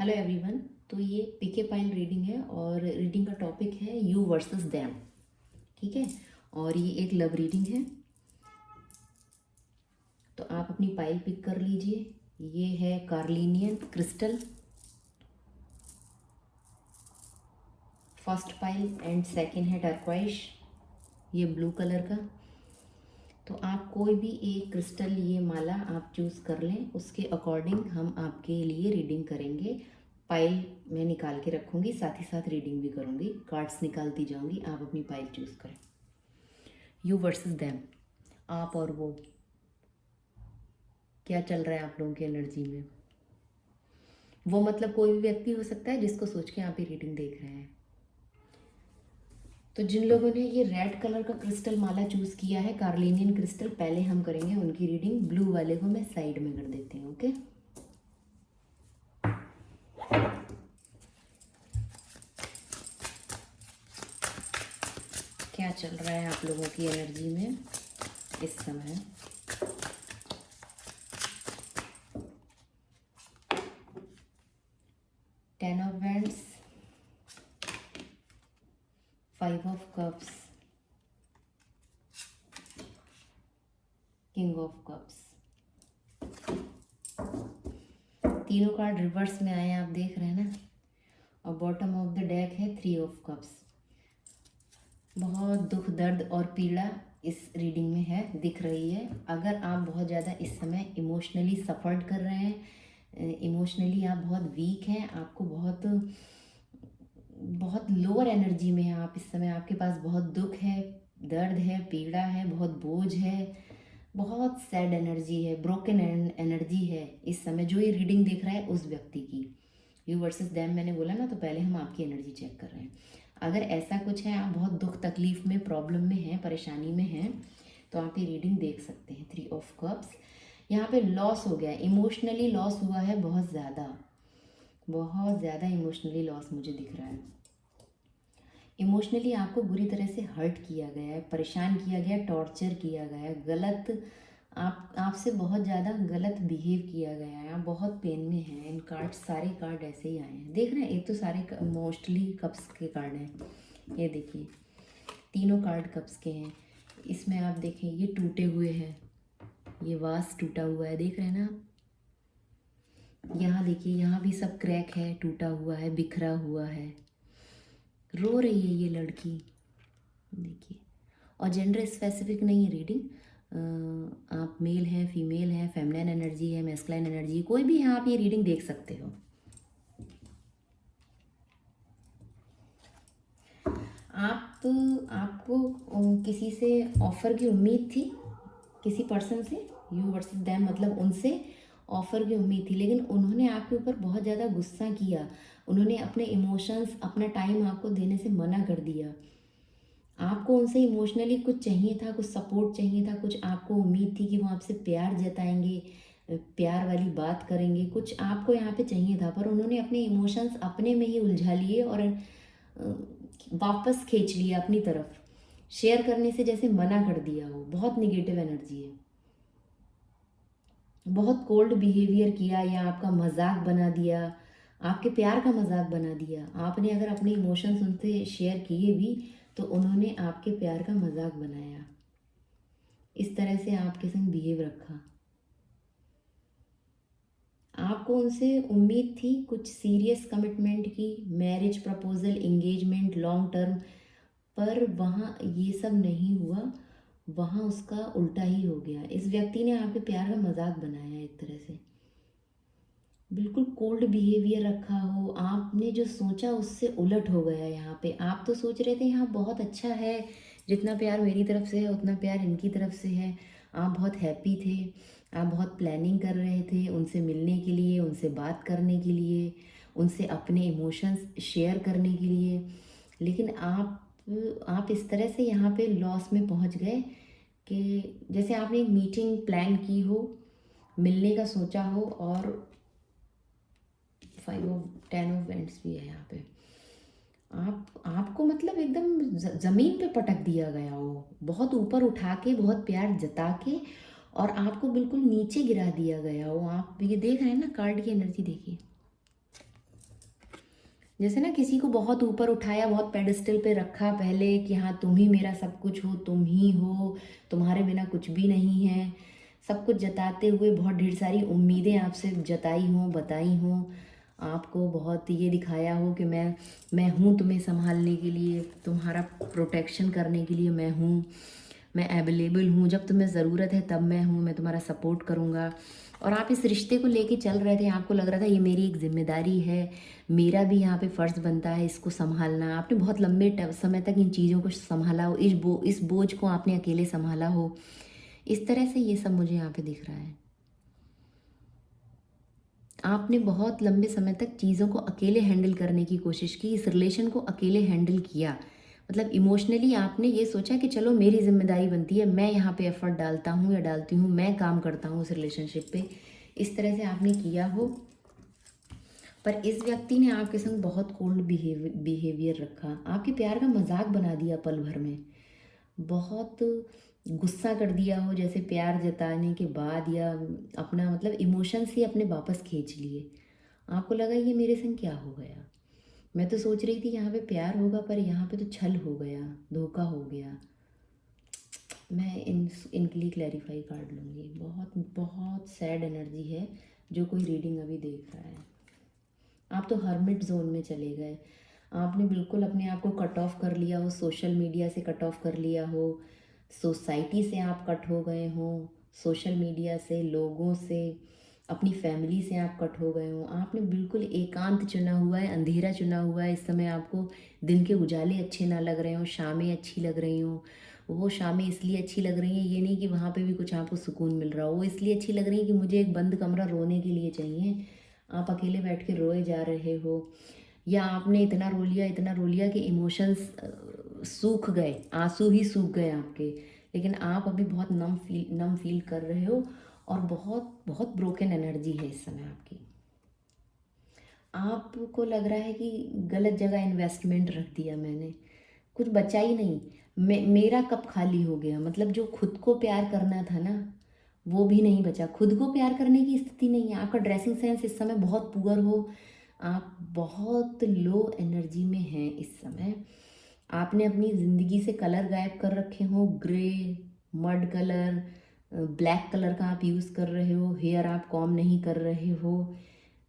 Hello everyone. तो ये पीके pile reading है और रीडिंग का टॉपिक है यू वर्सेस देम। ठीक है, और ये एक लव रीडिंग है। तो आप अपनी पाइल पिक कर लीजिए। ये है carnelian crystal, first pile, and second है टर्क्वाइश, ये ब्लू कलर का। तो आप कोई भी एक क्रिस्टल, ये माला आप चूज़ कर लें, उसके अकॉर्डिंग हम आपके लिए रीडिंग करेंगे। पाइल मैं निकाल के रखूँगी, साथ ही साथ रीडिंग भी करूँगी, कार्ड्स निकालती जाऊँगी, आप अपनी पाइल चूज़ करें। यू वर्सेस देम, आप और वो, क्या चल रहा है आप लोगों की एनर्जी में। वो मतलब कोई भी व्यक्ति हो सकता है जिसको सोच के आप ये रीडिंग देख रहे हैं। तो जिन लोगों ने ये रेड कलर का क्रिस्टल माला चूज़ किया है, कार्लिनियन क्रिस्टल, पहले हम करेंगे उनकी रीडिंग। ब्लू वाले को मैं साइड में कर देती हूँ। ओके, क्या चल रहा है आप लोगों की एनर्जी में इस समय। Ten of wands, five of cups, king of cups. तीनों कार्ड रिवर्स में आए हैं, आप देख रहे हैं ना। और बॉटम ऑफ द डेक है थ्री ऑफ कप्स। बहुत दुख, दर्द और पीड़ा इस रीडिंग में है, दिख रही है। अगर आप बहुत ज़्यादा इस समय इमोशनली सफ़र्ड कर रहे हैं, इमोशनली आप बहुत वीक हैं, आपको बहुत बहुत लोअर एनर्जी में है आप इस समय, आपके पास बहुत दुख है, दर्द है, पीड़ा है, बहुत बोझ है, बहुत सैड एनर्जी है, ब्रोकन एनर्जी है इस समय, जो ये रीडिंग देख रहा है उस व्यक्ति की। यू वर्सेस देम मैंने बोला ना, तो पहले हम आपकी एनर्जी चेक कर रहे हैं। अगर ऐसा कुछ है, आप बहुत दुख तकलीफ में, प्रॉब्लम में हैं, परेशानी में हैं, तो आप ये रीडिंग देख सकते हैं। थ्री ऑफ कप्स, यहाँ पे लॉस हो गया, इमोशनली लॉस हुआ है, बहुत ज़्यादा इमोशनली लॉस मुझे दिख रहा है। इमोशनली आपको बुरी तरह से हर्ट किया गया है, परेशान किया गया, टॉर्चर किया गया है, गलत आपसे बहुत ज़्यादा गलत बिहेव किया गया है, आप बहुत पेन में हैं। इन कार्ड, सारे कार्ड ऐसे ही आए हैं, देख रहे हैं। एक तो सारे मोस्टली कप्स के कार्ड हैं, ये देखिए तीनों कार्ड कप्स के हैं। इसमें आप देखें, ये टूटे हुए हैं, ये वास टूटा हुआ है, देख रहे हैं ना आप। यहाँ देखिए, यहाँ भी सब क्रैक है, टूटा हुआ है, बिखरा हुआ है, रो रही है ये लड़की, देखिए। और जेंडर स्पेसिफिक नहीं है रीडिंग, आप मेल हैं, फीमेल हैं, फेमिनिन एनर्जी है, मैस्कुलाइन एनर्जी, कोई भी है, आप ये रीडिंग देख सकते हो। आपको किसी से ऑफ़र की उम्मीद थी, किसी पर्सन से, यू वर्सेस देम मतलब उनसे ऑफ़र की उम्मीद थी, लेकिन उन्होंने आपके ऊपर बहुत ज़्यादा गुस्सा किया, उन्होंने अपने इमोशंस, अपना टाइम आपको देने से मना कर दिया। आपको उनसे इमोशनली कुछ चाहिए था, कुछ सपोर्ट चाहिए था, कुछ आपको उम्मीद थी कि वो आपसे प्यार जताएंगे, प्यार वाली बात करेंगे, कुछ आपको यहाँ पे चाहिए था, पर उन्होंने अपने इमोशंस अपने में ही उलझा लिए और वापस खींच लिया अपनी तरफ, शेयर करने से जैसे मना कर दिया हो। बहुत निगेटिव एनर्जी है, बहुत कोल्ड बिहेवियर किया, या आपका मजाक बना दिया, आपके प्यार का मजाक बना दिया। आपने अगर अपने इमोशंस उनसे शेयर किए भी, तो उन्होंने आपके प्यार का मजाक बनाया, इस तरह से आपके संग बिहेव रखा। आपको उनसे उम्मीद थी कुछ सीरियस कमिटमेंट की, marriage proposal, engagement, long term, पर वहाँ ये सब नहीं हुआ, वहाँ उसका उल्टा ही हो गया। इस व्यक्ति ने आपके प्यार का मजाक बनाया, एक तरह से बिल्कुल कोल्ड बिहेवियर रखा हो, आपने जो सोचा उससे उलट हो गया। यहाँ पे आप तो सोच रहे थे यहाँ बहुत अच्छा है, जितना प्यार मेरी तरफ से है उतना प्यार इनकी तरफ से है, आप बहुत हैप्पी थे, आप बहुत प्लानिंग कर रहे थे उनसे मिलने के लिए, उनसे बात करने के लिए, उनसे अपने इमोशंस शेयर करने के लिए। लेकिन आप इस तरह से यहाँ पे लॉस में पहुँच गए कि जैसे आपने एक मीटिंग प्लान की हो, मिलने का सोचा हो, और five of ten of vents भी है यहाँ पे। आपको मतलब एकदम ज़मीन पे पटक दिया गया हो, बहुत ऊपर उठा के, बहुत प्यार जता के, और आपको बिल्कुल नीचे गिरा दिया गया हो। आप ये देख रहे हैं ना, कार्ड की एनर्जी देखिए, जैसे ना किसी को बहुत ऊपर उठाया, बहुत पेडेस्टल पे रखा पहले कि हाँ तुम ही मेरा सब कुछ हो, तुम ही हो, तुम्हारे बिना कुछ भी नहीं है, सब कुछ जताते हुए बहुत ढेर सारी उम्मीदें आपसे जताई हों, बताई हों, आपको बहुत ये दिखाया हो कि मैं हूँ तुम्हें संभालने के लिए, तुम्हारा प्रोटेक्शन करने के लिए मैं हूँ, मैं अवेलेबल हूँ, जब तुम्हें ज़रूरत है तब मैं हूँ, मैं तुम्हारा सपोर्ट करूँगा। और आप इस रिश्ते को लेके चल रहे थे, आपको लग रहा था ये मेरी एक जिम्मेदारी है, मेरा भी यहाँ पे फ़र्ज़ बनता है इसको संभालना। आपने बहुत लंबे समय तक इन चीज़ों को संभाला हो, इस बोझ को आपने अकेले संभाला हो, इस तरह से ये सब मुझे यहाँ पे दिख रहा है। आपने बहुत लंबे समय तक चीज़ों को अकेले हैंडल करने की कोशिश की, इस रिलेशन को अकेले हैंडल किया। मतलब इमोशनली आपने ये सोचा कि चलो मेरी ज़िम्मेदारी बनती है, मैं यहाँ पे एफ़र्ट डालता हूँ या डालती हूँ, मैं काम करता हूँ उस रिलेशनशिप पे, इस तरह से आपने किया हो। पर इस व्यक्ति ने आपके संग बहुत कोल्ड बिहेवियर रखा, आपके प्यार का मजाक बना दिया पल भर में, बहुत गुस्सा कर दिया हो, जैसे प्यार जताने के बाद या अपना मतलब इमोशंस ही अपने वापस खींच लिए। आपको लगा ये मेरे संग क्या हो गया, मैं तो सोच रही थी यहाँ पे प्यार होगा पर यहाँ पे तो छल हो गया, धोखा हो गया। मैं इनके लिए क्लैरिफाई कार्ड लूँगी। बहुत बहुत सैड एनर्जी है जो कोई रीडिंग अभी देख रहा है। आप तो हर्मिट जोन में चले गए, आपने बिल्कुल अपने आप को कट ऑफ कर लिया हो, सोशल मीडिया से कट ऑफ कर लिया हो, सोसाइटी से आप कट हो गए हो, सोशल मीडिया से, लोगों से, अपनी फैमिली से आप कट हो गए हो। आपने बिल्कुल एकांत चुना हुआ है, अंधेरा चुना हुआ है। इस समय आपको दिन के उजाले अच्छे ना लग रहे हो, शामें अच्छी लग रही हों। वो शामें इसलिए अच्छी लग रही हैं, ये नहीं कि वहाँ पे भी कुछ आपको सुकून मिल रहा हो, वो इसलिए अच्छी लग रही है कि मुझे एक बंद कमरा रोने के लिए चाहिए। आप अकेले बैठ के रोए जा रहे हो, या आपने इतना रो लिया, इतना रो लिया कि इमोशंस सूख गए, आंसू ही सूख गए आपके, लेकिन आप अभी बहुत नम फील कर रहे हो और बहुत बहुत ब्रोकन एनर्जी है इस समय आपकी। आपको लग रहा है कि गलत जगह इन्वेस्टमेंट रख दिया मैंने, कुछ बचा ही नहीं, मेरा कप खाली हो गया। मतलब जो खुद को प्यार करना था ना, वो भी नहीं बचा, खुद को प्यार करने की स्थिति नहीं है। आपका ड्रेसिंग सेंस इस समय बहुत पुअर हो, आप बहुत लो एनर्जी में हैं इस समय। आपने अपनी ज़िंदगी से कलर गायब कर रखे हो, grey, mud colour, black colour का आप यूज़ कर रहे हो, हेयर आप कॉम नहीं कर रहे हो,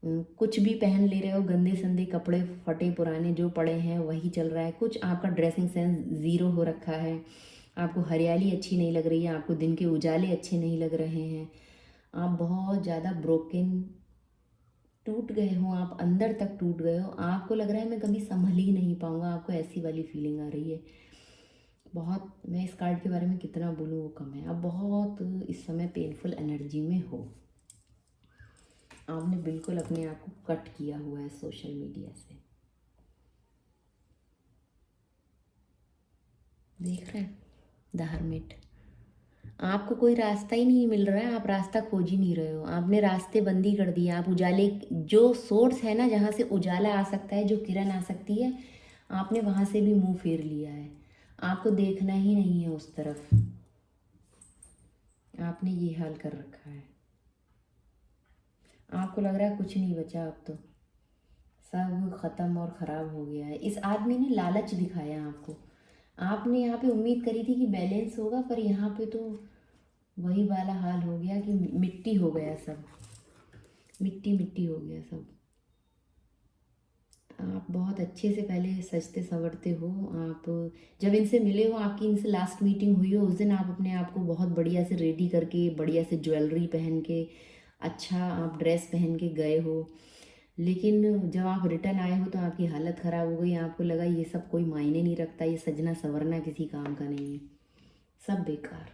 कुछ भी पहन ले रहे हो, गंदे संदे कपड़े, फटे पुराने जो पड़े हैं वही चल रहा है, कुछ आपका ड्रेसिंग सेंस ज़ीरो हो रखा है। आपको हरियाली अच्छी नहीं लग रही है, आपको दिन के उजाले अच्छे नहीं लग रहे हैं, आप बहुत ज़्यादा ब्रोकन, टूट गए हो, आप अंदर तक टूट गए हो। आपको लग रहा है मैं कभी संभल ही नहीं पाऊंगा, आपको ऐसी वाली फीलिंग आ रही है। बहुत, मैं इस कार्ड के बारे में कितना बोलूँ वो कम है। आप बहुत इस समय पेनफुल एनर्जी में हो, आपने बिल्कुल अपने आप को कट किया हुआ है सोशल मीडिया से। देख रहे हैं द हर्मिट, आपको कोई रास्ता ही नहीं मिल रहा है, आप रास्ता खोज ही नहीं रहे हो, आपने रास्ते बंदी कर दिए। आप उजाले, जो सोर्स है ना जहाँ से उजाला आ सकता है, जो किरण आ सकती है, आपने वहाँ से भी मुंह फेर लिया है, आपको देखना ही नहीं है उस तरफ, आपने ये हाल कर रखा है। आपको लग रहा है कुछ नहीं बचा, अब तो सब ख़त्म और ख़राब हो गया है। इस आदमी ने लालच दिखाया आपको, आपने यहाँ पे उम्मीद करी थी कि बैलेंस होगा, पर यहाँ पे तो वही वाला हाल हो गया कि मिट्टी हो गया सब, मिट्टी मिट्टी हो गया सब। आप बहुत अच्छे से पहले सजते संवरते हो, आप जब इनसे मिले हो, आपकी इनसे लास्ट मीटिंग हुई हो, उस दिन आप अपने आप को बहुत बढ़िया से रेडी करके, बढ़िया से ज्वेलरी पहन के, अच्छा आप ड्रेस पहन के गए हो। लेकिन जब आप रिटर्न आए हो तो आपकी हालत ख़राब हो गई, आपको लगा ये सब कोई मायने नहीं रखता, ये सजना संवरना किसी काम का नहीं है, सब बेकार।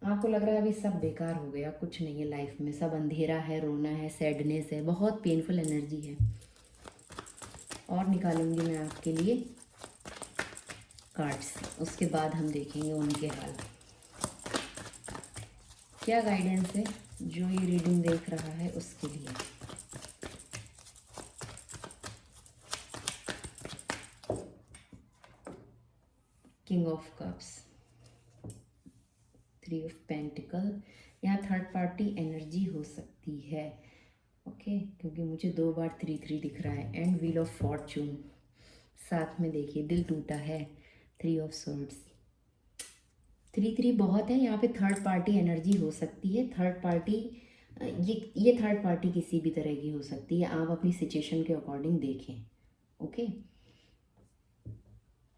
आपको लग रहा है अभी सब बेकार हो गया, कुछ नहीं है लाइफ में, सब अंधेरा है, रोना है, सैडनेस है, बहुत पेनफुल एनर्जी है। और निकालूंगी मैं आपके लिए कार्ड्स, उसके बाद हम देखेंगे उनके हाल, क्या गाइडेंस है जो ये रीडिंग देख रहा है उसके लिए। King of cups, 3 of pentacle, यहाँ थर्ड पार्टी एनर्जी हो सकती है। ओके, ओके, क्योंकि मुझे 2 बार 3-3 दिख रहा है एंड व्हील ऑफ फॉर्चून साथ में। देखिए दिल टूटा है, 3 ऑफ सॉर्ड्स। 3-3 बहुत है, यहाँ पे थर्ड पार्टी एनर्जी हो सकती है। थर्ड पार्टी, ये थर्ड पार्टी किसी भी तरह की हो सकती है, आप अपनी सिचुएशन के अकॉर्डिंग देखें। ओके,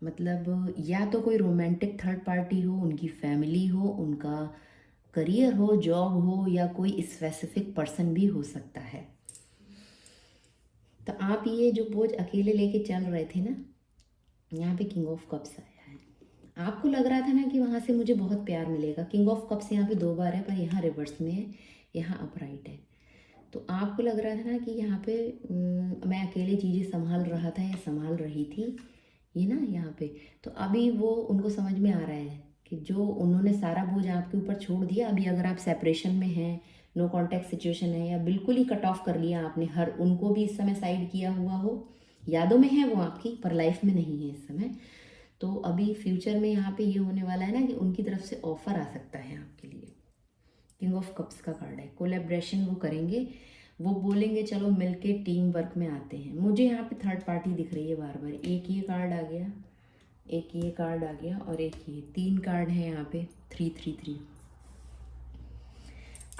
मतलब या तो कोई रोमांटिक थर्ड पार्टी हो, उनकी फैमिली हो, उनका करियर हो, जॉब हो, या कोई स्पेसिफिक पर्सन भी हो सकता है। तो आप ये जो बोझ अकेले लेके चल रहे थे ना, यहाँ पे किंग ऑफ कप्स आया है। आपको लग रहा था ना कि वहाँ से मुझे बहुत प्यार मिलेगा। किंग ऑफ कप्स यहाँ पे 2 बार है, पर यहाँ रिवर्स में है, यहाँ अपराइट है। तो आपको लग रहा था ना कि यहाँ पे मैं अकेले चीज़ें संभाल रहा था या संभाल रही थी, ये ना यहाँ पे। तो अभी वो उनको समझ में आ रहा है कि जो उन्होंने सारा बोझ आपके ऊपर छोड़ दिया, अभी अगर आप सेपरेशन में हैं, नो कॉन्टैक्ट सिचुएशन है, या बिल्कुल ही कट ऑफ कर लिया आपने, हर उनको भी इस समय साइड किया हुआ हो, यादों में है वो आपकी पर लाइफ में नहीं है इस समय, तो अभी फ्यूचर में यहाँ पे ये होने वाला है ना कि उनकी तरफ से ऑफर आ सकता है आपके लिए। किंग ऑफ कप्स का कार्ड है, कोलैबोरेशन वो करेंगे, वो बोलेंगे चलो मिलके टीम वर्क में आते हैं। मुझे यहाँ पे थर्ड पार्टी दिख रही है बार बार। एक ये कार्ड आ गया, एक ये कार्ड आ गया, और एक ये, 3 कार्ड हैं यहाँ पे, 3-3-3।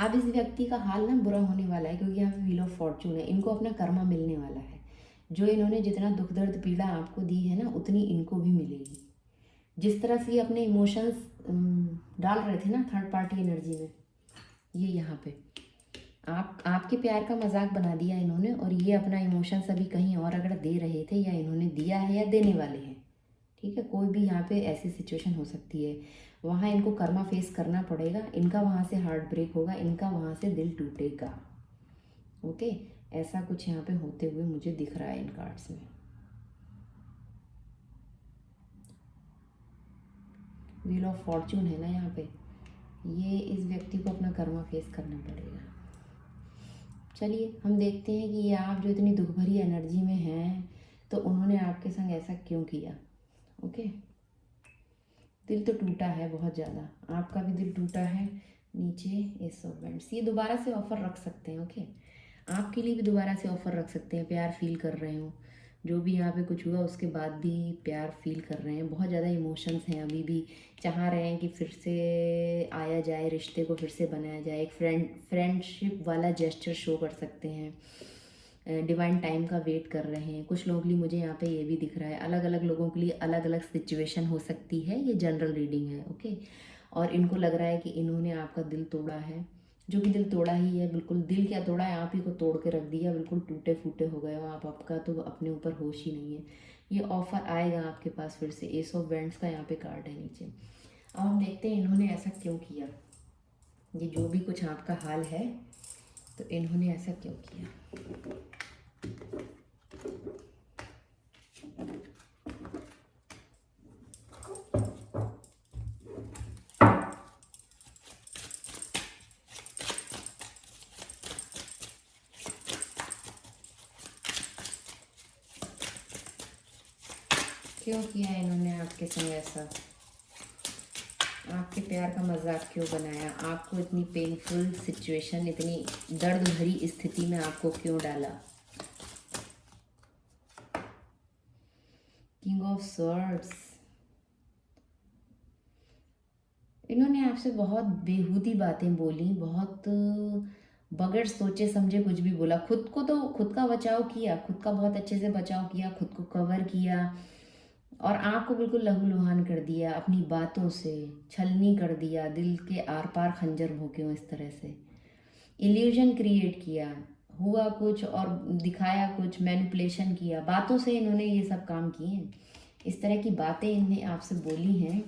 अब इस व्यक्ति का हाल ना बुरा होने वाला है, क्योंकि यहाँ पे व्हील ऑफ फॉर्चून है। इनको अपना कर्मा मिलने वाला है। जो इन्होंने जितना दुख दर्द पीड़ा आपको दी है ना, उतनी इनको भी मिलेगी। जिस तरह से ये अपने इमोशंस डाल रहे थे ना थर्ड पार्टी एनर्जी में, ये यहाँ पे आपके प्यार का मजाक बना दिया इन्होंने, और ये अपना इमोशंस अभी कहीं और अगर दे रहे थे, या इन्होंने दिया है या देने वाले हैं, ठीक है, कोई भी यहाँ पे ऐसी सिचुएशन हो सकती है। वहाँ इनको कर्मा फेस करना पड़ेगा, इनका वहाँ से हार्ट ब्रेक होगा, इनका वहाँ से दिल टूटेगा। ओके, ऐसा कुछ यहाँ पे होते हुए मुझे दिख रहा है इन कार्ड्स में। व्हील ऑफ फॉर्चून है ना यहाँ पे, ये इस व्यक्ति को अपना कर्मा फेस करना पड़ेगा। चलिए हम देखते हैं कि ये आप जो इतनी दुख भरी एनर्जी में हैं, तो उन्होंने आपके संग ऐसा क्यों किया। ओके, दिल तो टूटा है बहुत ज़्यादा, आपका भी दिल टूटा है। नीचे एस ऑफ वेंड्स, ये दोबारा से ऑफ़र रख सकते हैं। ओके, आपके लिए भी दोबारा से ऑफ़र रख सकते हैं, प्यार फील कर रहे हो, जो भी यहाँ पे कुछ हुआ उसके बाद भी प्यार फील कर रहे हैं, बहुत ज़्यादा इमोशंस हैं, अभी भी चाह रहे हैं कि फिर से आया जाए, रिश्ते को फिर से बनाया जाए। एक फ्रेंडशिप वाला जेस्चर शो कर सकते हैं, डिवाइन टाइम का वेट कर रहे हैं। कुछ लोगों के लिए मुझे यहाँ पे ये भी दिख रहा है, अलग अलग लोगों के लिए अलग अलग सिचुएशन हो सकती है, ये जनरल रीडिंग है। ओके, और इनको लग रहा है कि इन्होंने आपका दिल तोड़ा है, जो कि दिल तोड़ा ही है, बिल्कुल दिल क्या तोड़ा है, आप ही को तोड़ के रख दिया, बिल्कुल टूटे फूटे हो गए हो आप, आपका तो अपने ऊपर होश ही नहीं है। ये ऑफर आएगा आपके पास फिर से। एस ऑफ वेंड्स का यहाँ पे कार्ड है नीचे। अब हम देखते हैं इन्होंने ऐसा क्यों किया, ये जो भी कुछ आपका हाल है, तो इन्होंने ऐसा क्यों किया। क्यों किया इन्होंने आपके संग ऐसा, आपके प्यार का मजाक क्यों बनाया, आपको इतनी पेनफुल सिचुएशन, इतनी दर्द भरी स्थिति में आपको क्यों डाला। किंग ऑफ स्वॉर्ड्स, इन्होंने आपसे बहुत बेहूदी बातें बोली, बहुत बगैर सोचे समझे कुछ भी बोला। खुद को तो खुद का बचाव किया, खुद का बहुत अच्छे से बचाव किया, खुद को कवर किया, और आपको बिल्कुल लहूलुहान कर दिया अपनी बातों से, छलनी कर दिया, दिल के आर पार खंजर भोंके हो इस तरह से, इल्यूजन क्रिएट किया, हुआ कुछ और दिखाया कुछ, मैनिपुलेशन किया, बातों से इन्होंने ये सब काम किए। इस तरह की बातें इन्हें आपसे बोली हैं।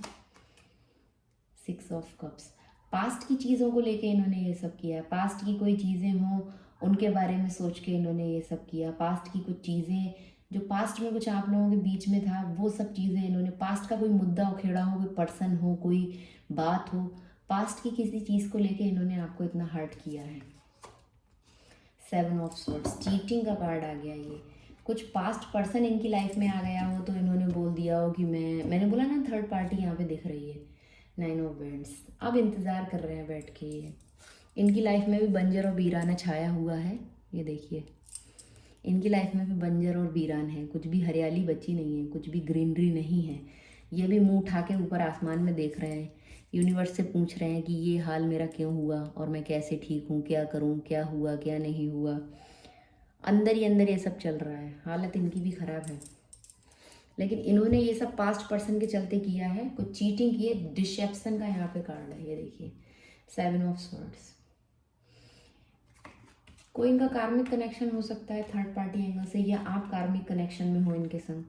6 ऑफ कप्स, पास्ट की चीज़ों को लेके इन्होंने ये सब किया। पास्ट की कोई चीज़ें हों उनके बारे में सोच के इन्होंने ये सब किया। पास्ट की कुछ चीज़ें जो पास्ट में कुछ आप लोगों के बीच में था, वो सब चीज़ें इन्होंने, पास्ट का कोई मुद्दा उखेड़ा हो, कोई पर्सन हो, कोई बात हो, पास्ट की किसी चीज़ को लेके इन्होंने आपको इतना हर्ट किया है। 7 ऑफ स्वॉर्ड्स, चीटिंग का कार्ड आ गया। ये कुछ पास्ट पर्सन इनकी लाइफ में आ गया हो, तो इन्होंने बोल दिया हो कि मैंने बोला ना थर्ड पार्टी यहाँ पे दिख रही है। 9 ऑफ वेंड्स, अब इंतज़ार कर रहे हैं बैठ के, ये इनकी लाइफ में भी बंजर और वीराना छाया हुआ है। ये देखिए, इनकी लाइफ में भी बंजर और वीरान है, कुछ भी हरियाली बची नहीं है, कुछ भी ग्रीनरी नहीं है। ये भी मुंह उठा के ऊपर आसमान में देख रहे हैं, यूनिवर्स से पूछ रहे हैं कि ये हाल मेरा क्यों हुआ और मैं कैसे ठीक हूँ, क्या करूँ, क्या हुआ क्या नहीं हुआ। अंदर ही अंदर ये सब चल रहा है, हालत इनकी भी ख़राब है। लेकिन इन्होंने ये सब पास्ट पर्सन के चलते किया है, कुछ चीटिंग की है। डिसेप्शन का यहाँ पे कार्ड है, ये देखिए 7 ऑफ स्वॉर्ड्स। कोई इनका कार्मिक कनेक्शन हो सकता है थर्ड पार्टी एंगल से, या आप कार्मिक कनेक्शन में हो इनके संग,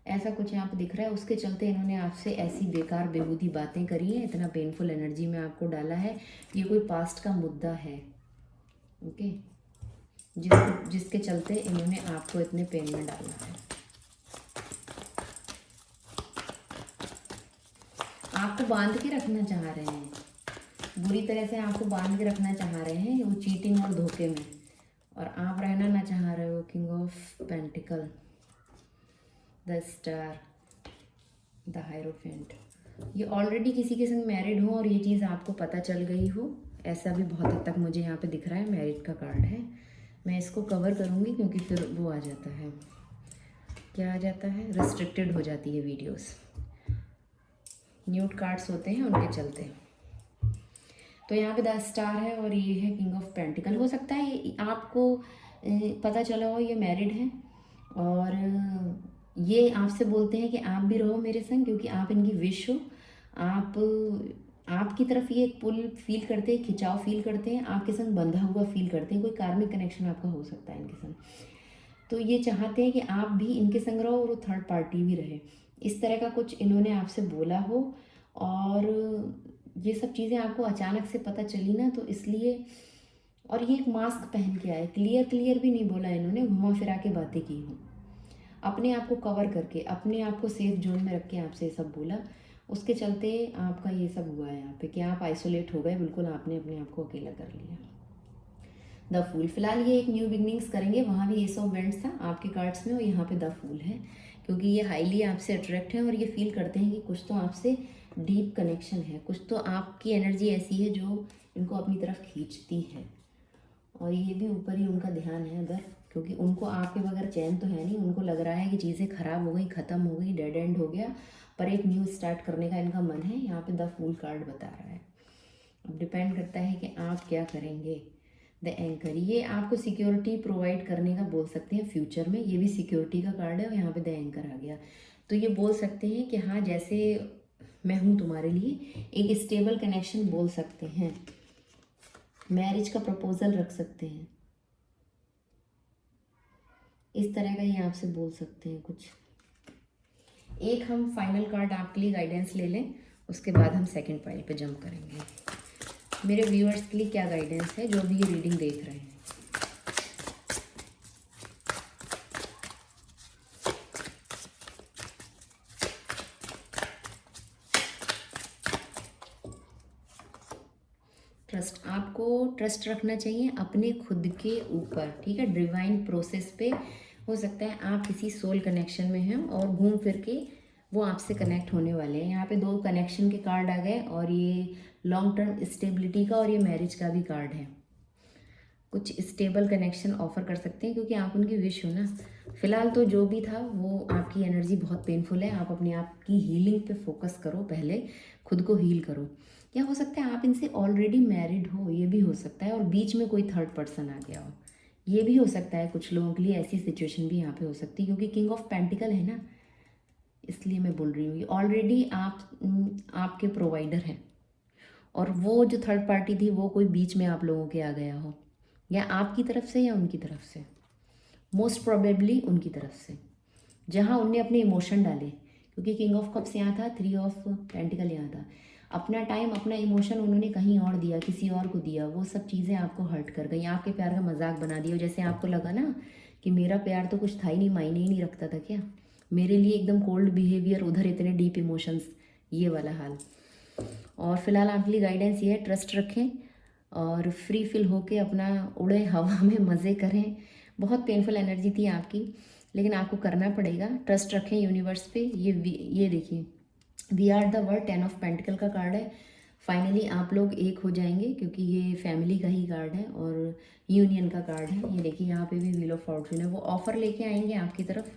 ऐसा कुछ यहाँ पे दिख रहा है। उसके चलते इन्होंने आपसे ऐसी बेकार बेहूदी बातें करी हैं, इतना पेनफुल एनर्जी में आपको डाला है। ये कोई पास्ट का मुद्दा है, ओके, जिसके चलते इन्होंने आपको इतने पेन में डाला है। आपको बांध के रखना चाह रहे हैं, बुरी तरह से आपको बांध के रखना चाह रहे हैं वो चीटिंग और धोखे में, और आप रहना ना चाह रहे हो। King of pentacle, the star, the hierophant. ये ऑलरेडी किसी के संग मैरिड हो और ये चीज़ आपको पता चल गई हो, ऐसा भी बहुत हद तक मुझे यहाँ पे दिख रहा है। मैरिड का कार्ड है, मैं इसको कवर करूँगी क्योंकि फिर वो आ जाता है, क्या आ जाता है, रिस्ट्रिक्टेड हो जाती है वीडियोस, न्यूड कार्ड्स होते हैं उनके चलते। तो यहाँ पे द स्टार है और ये है किंग ऑफ पेंटिकल। हो सकता है आपको पता चला हो ये मैरिड हैं और ये आपसे बोलते हैं कि आप भी रहो मेरे संग, क्योंकि आप इनकी विश हो। आपकी तरफ ये पुल फील करते हैं, खिंचाव फील करते हैं, आपके संग बंधा हुआ फील करते हैं। कोई कार्मिक कनेक्शन आपका हो सकता है इनके संग। तो ये चाहते हैं कि आप भी इनके संग रहो और वो थर्ड पार्टी भी रहे। इस तरह का कुछ इन्होंने आपसे बोला हो, और ये सब चीज़ें आपको अचानक से पता चली ना, तो इसलिए। और ये एक मास्क पहन के आए, क्लियर भी नहीं बोला इन्होंने, घुमा फिरा के बातें की हो, अपने आप को कवर करके, अपने आप को सेफ जोन में रख के आपसे ये सब बोला। उसके चलते आपका ये सब हुआ है यहाँ पे कि आप आइसोलेट हो गए, बिल्कुल आपने अपने आप को अकेला कर लिया। द फूल, फिलहाल ये एक न्यू बिगनिंग्स करेंगे। वहाँ भी एस ऑफ वेंट्स था आपके कार्ड्स में और यहाँ पे द फूल है, क्योंकि ये हाईली आपसे अट्रैक्ट है और ये फील करते हैं कि कुछ तो आपसे डीप कनेक्शन है, कुछ तो आपकी एनर्जी ऐसी है जो इनको अपनी तरफ खींचती है। और ये भी ऊपर ही उनका ध्यान है अगर, क्योंकि उनको आपके बगैर चैन तो है नहीं। उनको लग रहा है कि चीज़ें ख़राब हो गई, ख़त्म हो गई, डेड एंड हो गया, पर एक न्यू स्टार्ट करने का इनका मन है। यहाँ पे द फूल कार्ड बता रहा है। अब डिपेंड करता है कि आप क्या करेंगे। द एंकर, ये आपको सिक्योरिटी प्रोवाइड करने का बोल सकते हैं फ्यूचर में। ये भी सिक्योरिटी का कार्ड है और यहाँ पे द एंकर आ गया। तो ये बोल सकते हैं कि हाँ, जैसे मैं हूँ तुम्हारे लिए, एक स्टेबल कनेक्शन बोल सकते हैं, मैरिज का प्रपोजल रख सकते हैं, इस तरह का ये आपसे बोल सकते हैं कुछ। एक हम फाइनल कार्ड आपके लिए गाइडेंस ले लें, उसके बाद हम सेकंड पाइल पे जंप करेंगे। मेरे व्यूअर्स के लिए क्या गाइडेंस है जो भी ये रीडिंग देख रहे हैं। ट्रस्ट, आपको ट्रस्ट रखना चाहिए अपने खुद के ऊपर, ठीक है, डिवाइन प्रोसेस पे। हो सकता है आप किसी सोल कनेक्शन में हैं और घूम फिर के वो आपसे कनेक्ट होने वाले हैं। यहाँ पे 2 कनेक्शन के कार्ड आ गए और ये लॉन्ग टर्म स्टेबिलिटी का और ये मैरिज का भी कार्ड है। कुछ स्टेबल कनेक्शन ऑफर कर सकते हैं क्योंकि आप उनकी विश हो ना। फिलहाल तो जो भी था वो, आपकी एनर्जी बहुत पेनफुल है, आप अपने आप की हीलिंग पे फोकस करो, पहले खुद को हील करो। या हो सकता है आप इनसे ऑलरेडी मैरिड हो, ये भी हो सकता है, और बीच में कोई थर्ड पर्सन आ गया हो, ये भी हो सकता है। कुछ लोगों के लिए ऐसी सिचुएशन भी यहाँ पे हो सकती है, क्योंकि किंग ऑफ पेंटिकल है ना, इसलिए मैं बोल रही हूँ ये ऑलरेडी आपके प्रोवाइडर हैं, और वो जो थर्ड पार्टी थी वो कोई बीच में आप लोगों के आ गया हो, या आपकी तरफ से या उनकी तरफ से, मोस्ट प्रोबेबली उनकी तरफ से, जहाँ उनने अपने इमोशन डाले। क्योंकि किंग ऑफ कप्स यहाँ था, 3 ऑफ पेंटिकल यहाँ था। अपना टाइम, अपना इमोशन उन्होंने कहीं और दिया, किसी और को दिया, वो सब चीज़ें आपको हर्ट कर गई, आपके प्यार का मजाक बना दिया। जैसे आपको लगा ना कि मेरा प्यार तो कुछ था ही नहीं, मायने ही नहीं रखता था क्या, मेरे लिए एकदम कोल्ड बिहेवियर, उधर इतने डीप इमोशंस, ये वाला हाल। और फिलहाल आपके लिए गाइडेंस ये है, ट्रस्ट रखें और फ्री फील होके अपना उड़े हवा में मज़े करें। बहुत पेनफुल एनर्जी थी आपकी, लेकिन आपको करना पड़ेगा। ट्रस्ट रखें यूनिवर्स पे। ये देखिए, we are the world, 10 of pentacle का कार्ड है। फाइनली आप लोग एक हो जाएंगे, क्योंकि ये फैमिली का ही कार्ड है और यूनियन का कार्ड है। ये देखिए यहाँ पे भी व्हील ऑफ फॉर्चून है, वो ऑफ़र लेके आएंगे आपकी तरफ।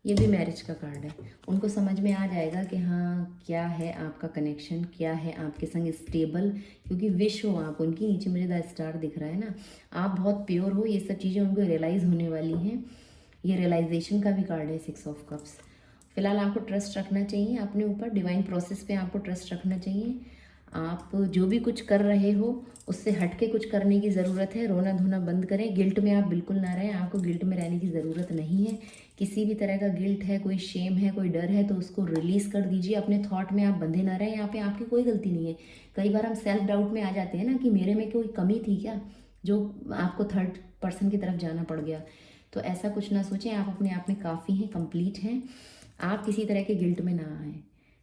ये भी मैरिज का कार्ड है। उनको समझ में आ जाएगा कि हाँ क्या है आपका कनेक्शन, क्या है आपके संग स्टेबल, क्योंकि विश हो आप उनकी। नीचे मुझे द स्टार दिख रहा है ना, आप बहुत प्योर हो। ये सब चीज़ें उनको रियलाइज़ होने वाली हैं। ये रियलाइजेशन का भी कार्ड है, 6 ऑफ कप्स। फिलहाल आपको ट्रस्ट रखना चाहिए अपने ऊपर, डिवाइन प्रोसेस पे आपको ट्रस्ट रखना चाहिए। आप जो भी कुछ कर रहे हो उससे हट के कुछ करने की ज़रूरत है। रोना धोना बंद करें, गिल्ट में आप बिल्कुल ना रहें। आपको गिल्ट में रहने की ज़रूरत नहीं है। किसी भी तरह का गिल्ट है, कोई शेम है, कोई डर है, तो उसको रिलीज़ कर दीजिए। अपने थॉट में आप बंधे ना रहें। यहाँ पे आपकी कोई गलती नहीं है। कई बार हम सेल्फ डाउट में आ जाते हैं ना कि मेरे में कोई कमी थी क्या, जो आपको थर्ड पर्सन की तरफ जाना पड़ गया। तो ऐसा कुछ ना सोचें, आप अपने आप में काफ़ी हैं, कंप्लीट हैं। आप किसी तरह के गिल्ट में ना आएँ,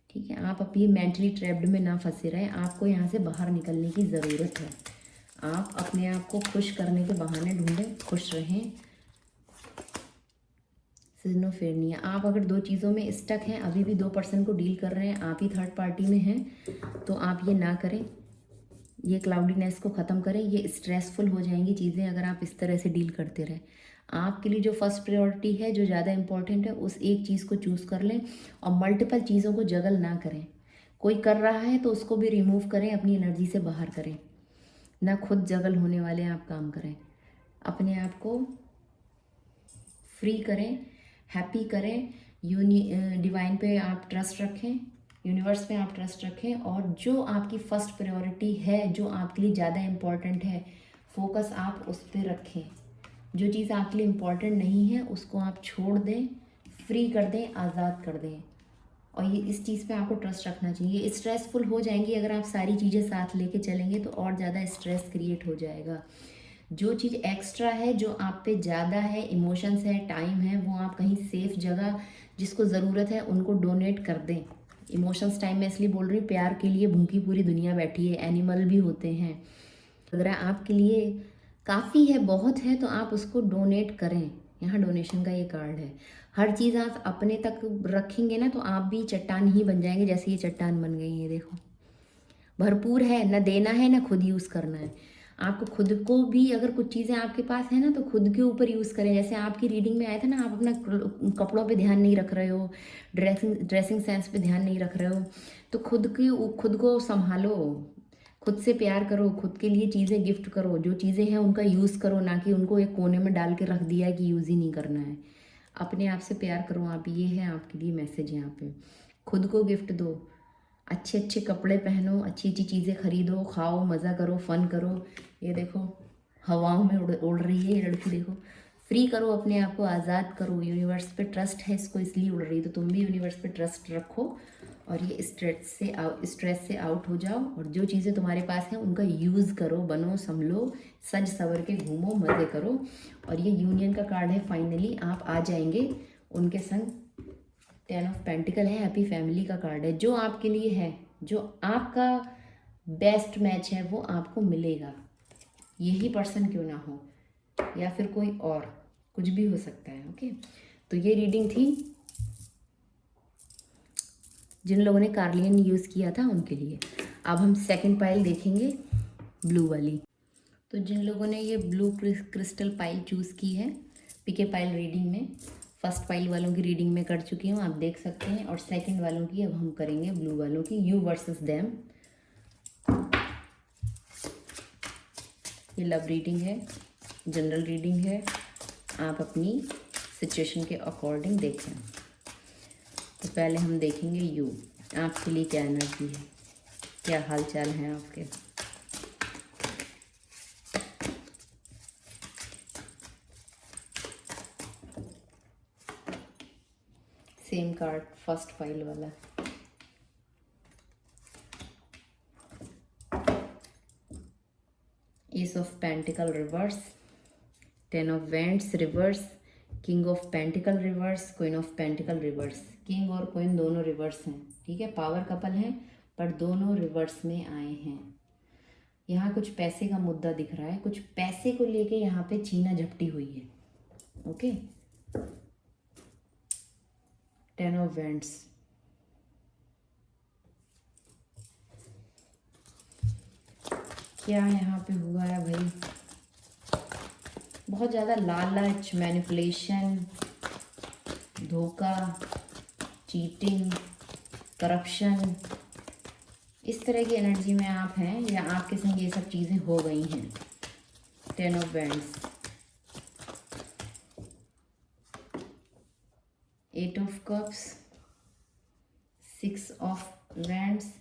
ठीक है। आप अभी मेंटली ट्रैप्ड में ना फंसे रहें। आपको यहाँ से बाहर निकलने की ज़रूरत है। आप अपने आप को खुश करने के बहाने ढूंढें, खुश रहें। सिजनो फेर नहीं है। आप अगर दो चीज़ों में स्टक हैं, अभी भी 2% को डील कर रहे हैं, आप ही थर्ड पार्टी में हैं, तो आप ये ना करें। ये क्लाउडीनेस को ख़त्म करें। ये स्ट्रेसफुल हो जाएंगी चीज़ें अगर आप इस तरह से डील करते रहें। आपके लिए जो फर्स्ट प्रायोरिटी है, जो ज़्यादा इंपॉर्टेंट है, उस एक चीज़ को चूज़ कर लें और मल्टीपल चीज़ों को जगल ना करें। कोई कर रहा है तो उसको भी रिमूव करें, अपनी एनर्जी से बाहर करें, ना खुद जगल होने वाले आप काम करें। अपने आप को फ्री करें, हैप्पी करें। डिवाइन पे आप ट्रस्ट रखें, यूनिवर्स पे आप ट्रस्ट रखें, और जो आपकी फर्स्ट प्रायोरिटी है, जो आपके लिए ज़्यादा इम्पॉर्टेंट है, फोकस आप उस पर रखें। जो चीज़ आपके लिए इम्पॉर्टेंट नहीं है उसको आप छोड़ दें, फ्री कर दें, आज़ाद कर दें। और ये इस चीज़ पे आपको ट्रस्ट रखना चाहिए। स्ट्रेसफुल हो जाएंगी अगर आप सारी चीज़ें साथ लेके चलेंगे, तो और ज़्यादा स्ट्रेस क्रिएट हो जाएगा। जो चीज़ एक्स्ट्रा है, जो आप पे ज़्यादा है, इमोशंस है, टाइम है, वो आप कहीं सेफ जगह, जिसको ज़रूरत है उनको डोनेट कर दें। इमोशंस टाइम में इसलिए बोल रही हूँ, प्यार के लिए भूखी पूरी दुनिया बैठी है, एनिमल भी होते हैं। अगर आपके लिए काफ़ी है, बहुत है, तो आप उसको डोनेट करें। यहाँ डोनेशन का ये कार्ड है। हर चीज़ आप अपने तक रखेंगे ना, तो आप भी चट्टान ही बन जाएंगे, जैसे ये चट्टान बन गई है। देखो, भरपूर है, ना देना है ना खुद यूज़ करना है। आपको खुद को भी, अगर कुछ चीज़ें आपके पास है ना, तो खुद के ऊपर यूज़ करें। जैसे आपकी रीडिंग में आया था ना, आप अपना कपड़ों पे ध्यान नहीं रख रहे हो, ड्रेसिंग सेंस पे ध्यान नहीं रख रहे हो, तो खुद को संभालो, खुद से प्यार करो, खुद के लिए चीज़ें गिफ्ट करो। जो चीज़ें हैं उनका यूज़ करो, ना कि उनको एक कोने में डाल के रख दिया है कि यूज़ ही नहीं करना है। अपने आप से प्यार करो आप, ये है आपके लिए मैसेज यहाँ पे। खुद को गिफ्ट दो, अच्छे अच्छे कपड़े पहनो, अच्छी अच्छी चीज़ें खरीदो, खाओ, मज़ा करो, फन करो। ये देखो हवाओं में उड़ रही है ये लड़की, देखो। फ्री करो अपने आप को, आज़ाद करो। यूनिवर्स पे ट्रस्ट है इसको, इसलिए उड़ रही है। तो तुम भी यूनिवर्स पे ट्रस्ट रखो और ये स्ट्रेस से आउट हो जाओ, और जो चीज़ें तुम्हारे पास हैं उनका यूज़ करो, बनो, संभलो, सज सवर के घूमो, मज़े करो। और ये यूनियन का कार्ड है। फाइनली आप आ जाएंगे उनके संग। 10 ऑफ पेंटिकल है, हैप्पी फैमिली का कार्ड है। जो आपके लिए है, जो आपका बेस्ट मैच है, वो आपको मिलेगा। यही पर्सन क्यों ना हो, या फिर कोई और, कुछ भी हो सकता है। ओके, तो ये रीडिंग थी जिन लोगों ने कार्लियन यूज़ किया था उनके लिए। अब हम सेकंड पाइल देखेंगे, ब्लू वाली। तो जिन लोगों ने ये ब्लू क्रिस्टल पाइल चूज़ की है पीके पाइल रीडिंग में, फर्स्ट पाइल वालों की रीडिंग में कर चुकी हूँ, आप देख सकते हैं, और सेकंड वालों की अब हम करेंगे, ब्लू वालों की, यू वर्सेस देम। ये लव रीडिंग है, जनरल रीडिंग है, आप अपनी सिचुएशन के अकॉर्डिंग देखें। तो पहले हम देखेंगे यू, आपके लिए क्या एनर्जी है, क्या हाल चाल है आपके। सेम कार्ड, फर्स्ट फाइल वाला। S of pentacle reverse, 10 of vents reverse, king of pentacle reverse, queen of pentacle reverse. King और क्वीन दोनों रिवर्स हैं, ठीक है, पावर कपल हैं, पर दोनों रिवर्स में आए हैं। यहाँ कुछ पैसे का मुद्दा दिख रहा है, कुछ पैसे को लेके यहाँ पे छीना झपटी हुई है। ओके, 10 ऑफ वेंट्स, क्या यहाँ पे हुआ है भाई? बहुत ज़्यादा लालच, मैनिपुलेशन, धोखा, चीटिंग, करप्शन, इस तरह की एनर्जी में आप हैं या आपके संग ये सब चीज़ें हो गई हैं। 10 of wands, 8 of cups, 6 of wands,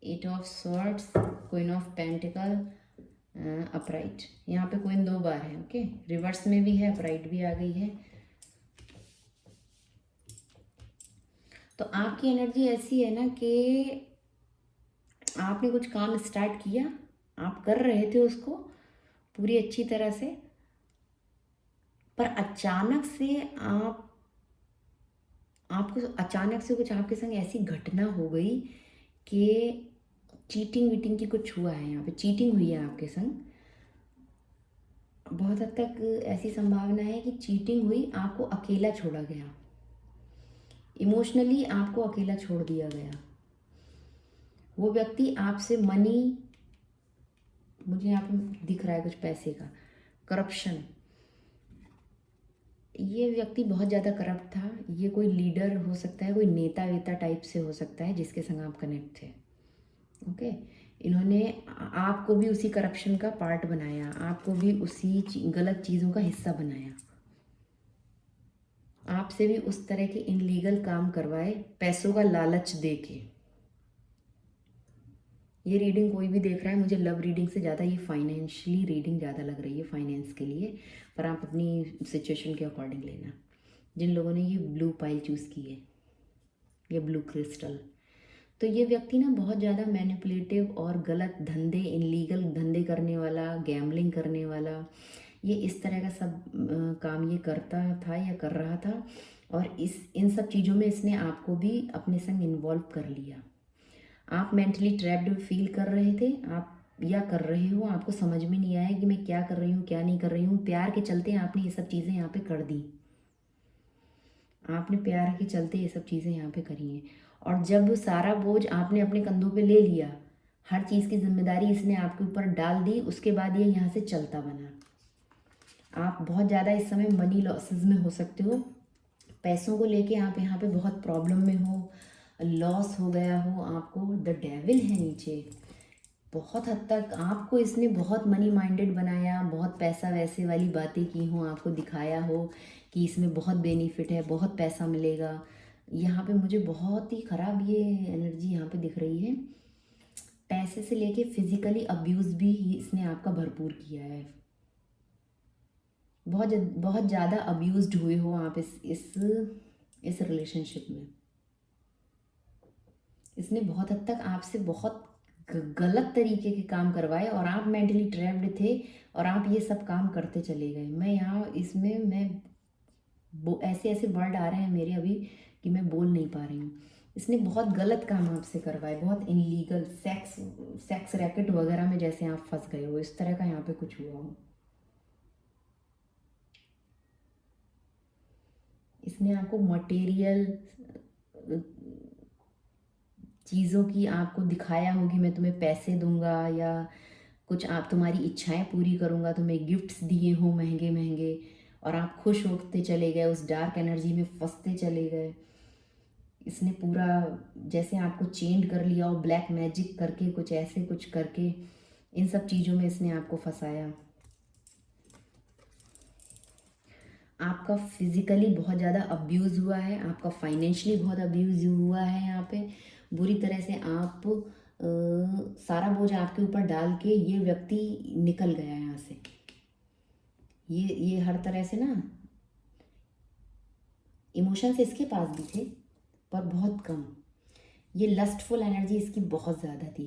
8 of swords, queen of pentacle, upright. यहाँ पे क्वीन 2 बार है, ओके। रिवर्स में भी है, अपराइट भी आ गई है। तो आपकी एनर्जी ऐसी है ना कि आपने कुछ काम स्टार्ट किया, आप कर रहे थे उसको पूरी अच्छी तरह से, पर अचानक से आपको अचानक से कुछ आपके संग ऐसी घटना हो गई कि चीटिंग वीटिंग की कुछ हुआ है। यहाँ पे चीटिंग हुई है आपके संग। बहुत हद तक ऐसी संभावना है कि चीटिंग हुई, आपको अकेला छोड़ा गया, इमोशनली आपको अकेला छोड़ दिया गया। वो व्यक्ति आपसे मनी, मुझे यहाँ पे दिख रहा है कुछ पैसे का, करप्शन, ये व्यक्ति बहुत ज़्यादा करप्ट था। ये कोई लीडर हो सकता है, कोई नेता वेता टाइप से हो सकता है जिसके संग आप कनेक्ट थे, ओके। इन्होंने आपको भी उसी करप्शन का पार्ट बनाया, आपको भी उसी गलत चीज़ों का हिस्सा बनाया, आपसे भी उस तरह के इनलीगल काम करवाए पैसों का लालच दे के। ये रीडिंग कोई भी देख रहा है, मुझे लव रीडिंग से ज़्यादा ये फाइनेंशियली रीडिंग ज़्यादा लग रही है, फाइनेंस के लिए। पर आप अपनी सिचुएशन के अकॉर्डिंग लेना। जिन लोगों ने ये ब्लू पाइल चूज़ की है, ये ब्लू क्रिस्टल, तो ये व्यक्ति ना बहुत ज़्यादा मैनिपुलेटिव और गलत धंधे, इनलीगल धंधे करने वाला, गैम्बलिंग करने वाला, ये इस तरह का सब काम ये करता था या कर रहा था। और इन सब चीज़ों में इसने आपको भी अपने संग इन्वॉल्व कर लिया। आप मेंटली ट्रैप्ड फील कर रहे थे, आप या कर रहे हो, आपको समझ में नहीं आया कि मैं क्या कर रही हूँ क्या नहीं कर रही हूँ। प्यार के चलते आपने ये सब चीज़ें यहाँ पे कर दी, आपने प्यार के चलते ये सब चीज़ें यहाँ पे करी हैं। और जब सारा बोझ आपने अपने कंधों पे ले लिया, हर चीज़ की जिम्मेदारी इसने आपके ऊपर डाल दी, उसके बाद ये यहाँ से चलता बना। आप बहुत ज़्यादा इस समय मनी लॉसेस में हो सकते हो, पैसों को लेके आप यहाँ पे बहुत प्रॉब्लम में हो, लॉस हो गया हो आपको। द डेविल है नीचे। बहुत हद तक आपको इसने बहुत मनी माइंडेड बनाया, बहुत पैसा वैसे वाली बातें की हों, आपको दिखाया हो कि इसमें बहुत बेनिफिट है, बहुत पैसा मिलेगा। यहाँ पे मुझे बहुत ही ख़राब ये एनर्जी यहाँ पे दिख रही है। पैसे से लेके फिजिकली अब्यूज़ भी इसने आपका भरपूर किया है। बहुत ज़्यादा अब्यूज़ड हुए हो आप इस रिलेशनशिप में। इसने बहुत हद तक आपसे बहुत गलत तरीके के काम करवाए और आप मेंटली ट्रैप्ड थे और आप ये सब काम करते चले गए। मैं यहाँ इसमें ऐसे ऐसे वर्ड आ रहे हैं मेरे अभी कि मैं बोल नहीं पा रही हूँ। इसने बहुत गलत काम आपसे करवाए, बहुत इनलीगल सेक्स रैकेट वगैरह में जैसे आप फंस गए हो, इस तरह का यहाँ पे कुछ हुआ हो। इसने आपको मटेरियल चीज़ों की आपको दिखाया हो कि मैं तुम्हें पैसे दूंगा या कुछ आप तुम्हारी इच्छाएं पूरी करूंगा, तुम्हें गिफ्ट्स दिए हो महंगे महंगे, और आप खुश होते चले गए, उस डार्क एनर्जी में फंसते चले गए। इसने पूरा जैसे आपको चेंज कर लिया हो, ब्लैक मैजिक करके, कुछ ऐसे कुछ करके इन सब चीज़ों में इसने आपको फंसाया। आपका फिजिकली बहुत ज़्यादा अब्यूज़ हुआ है, आपका फाइनेंशियली बहुत अब्यूज़ हुआ है। यहाँ पे बुरी तरह से आप सारा बोझ आपके ऊपर डाल के ये व्यक्ति निकल गया यहाँ से। ये हर तरह से ना इमोशंस इसके पास भी थे पर बहुत कम। ये लस्टफुल एनर्जी इसकी बहुत ज़्यादा थी।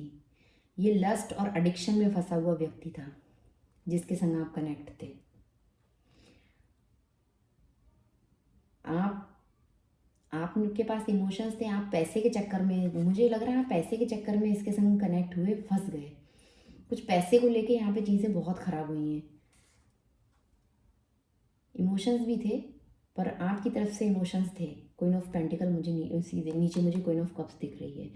ये लस्ट और एडिक्शन में फंसा हुआ व्यक्ति था जिसके संग आप कनेक्ट थे। आपके पास इमोशंस थे, आप पैसे के चक्कर में, मुझे लग रहा है आप पैसे के चक्कर में इसके संग कनेक्ट हुए, फंस गए। कुछ पैसे को लेके यहाँ पे चीज़ें बहुत ख़राब हुई हैं। इमोशंस भी थे पर आपकी तरफ से इमोशंस थे। क्वीन ऑफ पेंटिकल मुझे सीधे नीचे मुझे क्वीन ऑफ कप्स दिख रही है।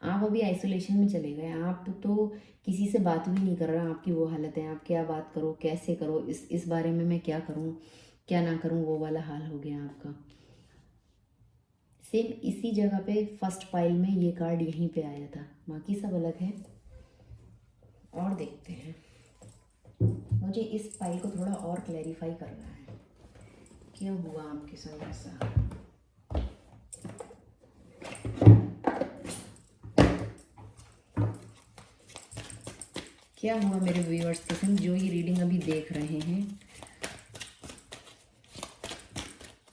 आप अभी आइसोलेशन में चले गए, आप तो किसी से बात भी नहीं कर रहा, आपकी वो हालत है, आप क्या बात करो, कैसे करो, इस बारे में मैं क्या करूँ क्या ना करूँ, वो वाला हाल हो गया आपका। सेम इसी जगह पे फर्स्ट पाइल में ये कार्ड यहीं पे आया था, बाकी सब अलग है। और देखते हैं, मुझे इस पाइल को थोड़ा और क्लैरिफाई करना है, क्यों हुआ आपके संग ऐसा। क्या हुआ मेरे व्यूअर्स के संग जो ये रीडिंग अभी देख रहे हैं,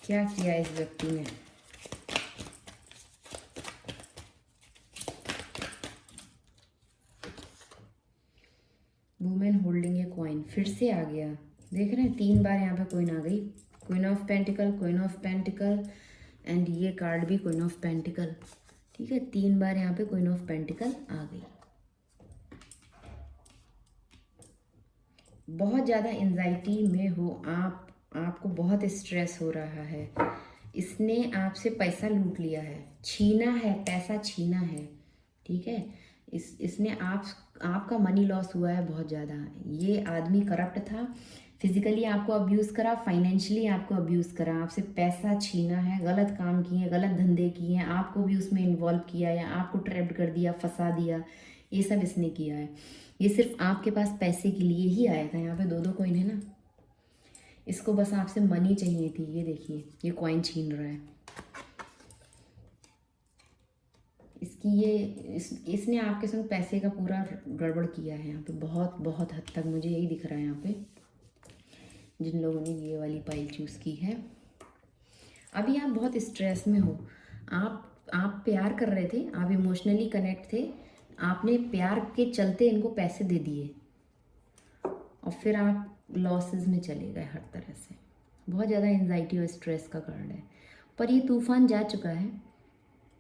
क्या किया इस व्यक्ति ने। वुमेन होल्डिंग ए कॉइन फिर से आ गया, देख रहे हैं 3 बार यहाँ पे कॉइन आ गई। Queen of pentacle, queen of pentacle and ये कार्ड भी क्वीन ऑफ पेंटिकल। ठीक है, 3 बार यहाँ पे क्वीन ऑफ पेंटिकल आ गई। बहुत ज़्यादा एंजाइटी में हो आप, आपको बहुत स्ट्रेस हो रहा है। इसने आपसे पैसा लूट लिया है, छीना है, पैसा छीना है। ठीक है, इसने आपका मनी लॉस हुआ है बहुत ज़्यादा। ये आदमी करप्ट था, फिजिकली आपको अब्यूज़ करा, फाइनेंशियली आपको अब्यूज़ करा, आपसे पैसा छीना है, गलत काम किए, गलत धंधे किए हैं, आपको भी उसमें इन्वॉल्व किया या आपको ट्रैप्ड कर दिया, फंसा दिया, ये सब इसने किया है। ये सिर्फ आपके पास पैसे के लिए ही आया था। यहाँ पे 2-2 कॉइन है ना, इसको बस आपसे मनी चाहिए थी। ये देखिए, ये कॉइन छीन रहा है। इसकी ये इसने आपके संग पैसे का पूरा गड़बड़ किया है यहाँ पे, बहुत बहुत हद तक मुझे यही दिख रहा है यहाँ पे, जिन लोगों ने ये वाली पाइल चूज़ की है। अभी आप बहुत स्ट्रेस में हो, आप प्यार कर रहे थे, आप इमोशनली कनेक्ट थे, आपने प्यार के चलते इनको पैसे दे दिए और फिर आप लॉसेस में चले गए हर तरह से। बहुत ज़्यादा एंजाइटी और स्ट्रेस का कार्ड है, पर ये तूफान जा चुका है।